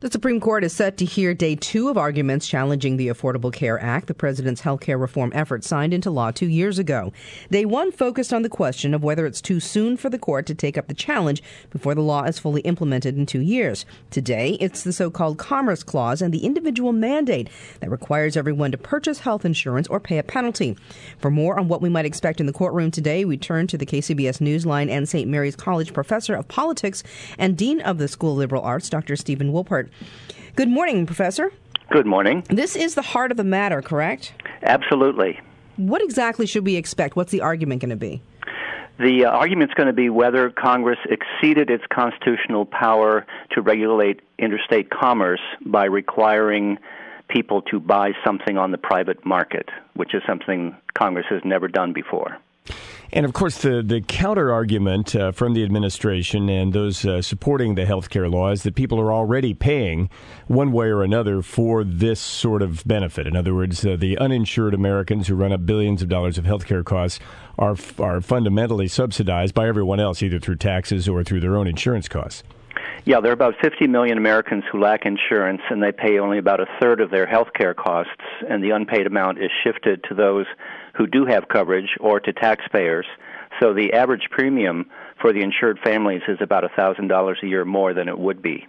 The Supreme Court is set to hear day 2 of arguments challenging the Affordable Care Act, the president's health care reform effort signed into law 2 years ago. Day 1 focused on the question of whether it's too soon for the court to take up the challenge before the law is fully implemented in 2 years. Today, it's the so-called Commerce Clause and the individual mandate that requires everyone to purchase health insurance or pay a penalty. For more on what we might expect in the courtroom today, we turn to the KCBS Newsline and St. Mary's College professor of politics and dean of the School of Liberal Arts, Dr. Stephen Woolpert. Good morning, Professor. Good morning. This is the heart of the matter, correct? Absolutely. What exactly should we expect? What's the argument going to be? The argument's going to be whether Congress exceeded its constitutional power to regulate interstate commerce by requiring people to buy something on the private market, which is something Congress has never done before. And, of course, the counter-argument from the administration and those supporting the health care law is that people are already paying one way or another for this sort of benefit. In other words, the uninsured Americans who run up billions of dollars of health care costs are fundamentally subsidized by everyone else, either through taxes or through their own insurance costs. Yeah, there are about 50 million Americans who lack insurance, and they pay only about a third of their health care costs, and the unpaid amount is shifted to those who do have coverage or to taxpayers. So the average premium for the insured families is about $1,000 a year more than it would be.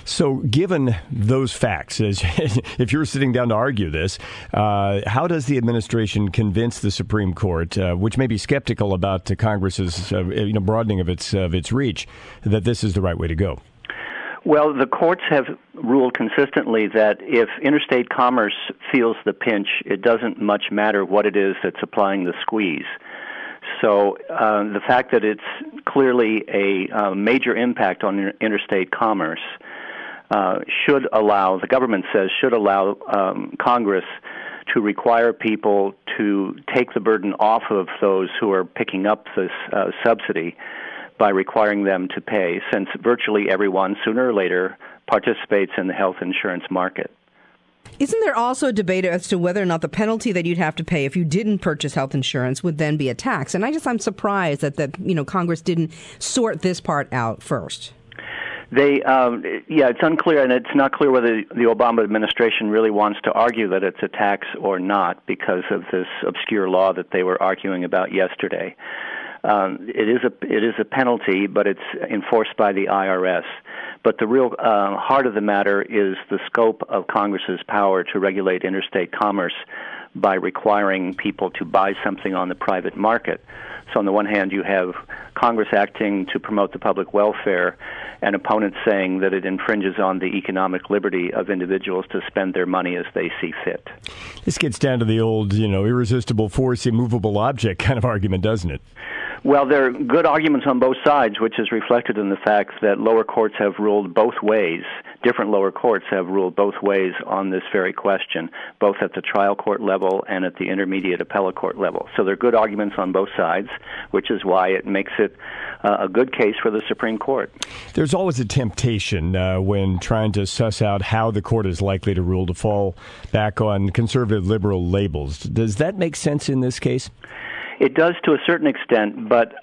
So given those facts, if you're sitting down to argue this, how does the administration convince the Supreme Court, which may be skeptical about Congress's broadening of its reach, that this is the right way to go? Well, the courts have ruled consistently that if interstate commerce feels the pinch, it doesn't much matter what it is that's applying the squeeze. So the fact that it's clearly a major impact on interstate commerce should allow, the government says, should allow Congress to require people to take the burden off of those who are picking up this subsidy by requiring them to pay, since virtually everyone, sooner or later, participates in the health insurance market. Isn't there also a debate as to whether or not the penalty that you'd have to pay if you didn't purchase health insurance would then be a tax? And I'm surprised that Congress didn't sort this part out first. It's unclear, and it's not clear whether the Obama administration really wants to argue that it's a tax or not because of this obscure law that they were arguing about yesterday. It is a penalty, but it's enforced by the IRS. But the real heart of the matter is the scope of Congress's power to regulate interstate commerce by requiring people to buy something on the private market. So on the one hand, you have Congress acting to promote the public welfare and opponents saying that it infringes on the economic liberty of individuals to spend their money as they see fit. This gets down to the old, irresistible force, immovable object kind of argument, doesn't it? Well, there are good arguments on both sides, which is reflected in the fact that lower courts have ruled both ways. Different lower courts have ruled both ways on this very question, both at the trial court level and at the intermediate appellate court level. So there are good arguments on both sides, which is why it makes it a good case for the Supreme Court. There's always a temptation when trying to suss out how the court is likely to rule to fall back on conservative liberal labels. Does that make sense in this case? It does to a certain extent, but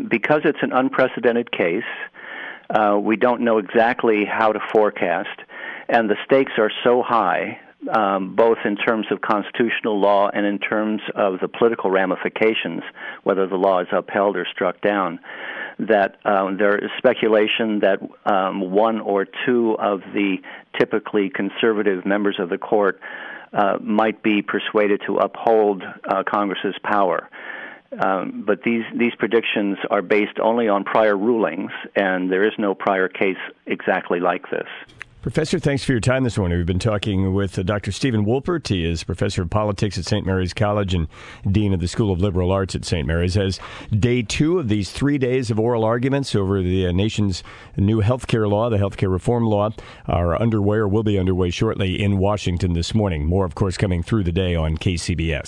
because it's an unprecedented case, we don't know exactly how to forecast, and the stakes are so high, both in terms of constitutional law and in terms of the political ramifications, whether the law is upheld or struck down, that there is speculation that one or two of the typically conservative members of the court might be persuaded to uphold Congress's power. But these predictions are based only on prior rulings, and there is no prior case exactly like this. Professor, thanks for your time this morning. We've been talking with Dr. Stephen Woolpert. He is professor of politics at St. Mary's College and dean of the School of Liberal Arts at St. Mary's. As day 2 of these 3 days of oral arguments over the nation's new health care law, the health care reform law, are underway or will be underway shortly in Washington this morning. More, of course, coming through the day on KCBS.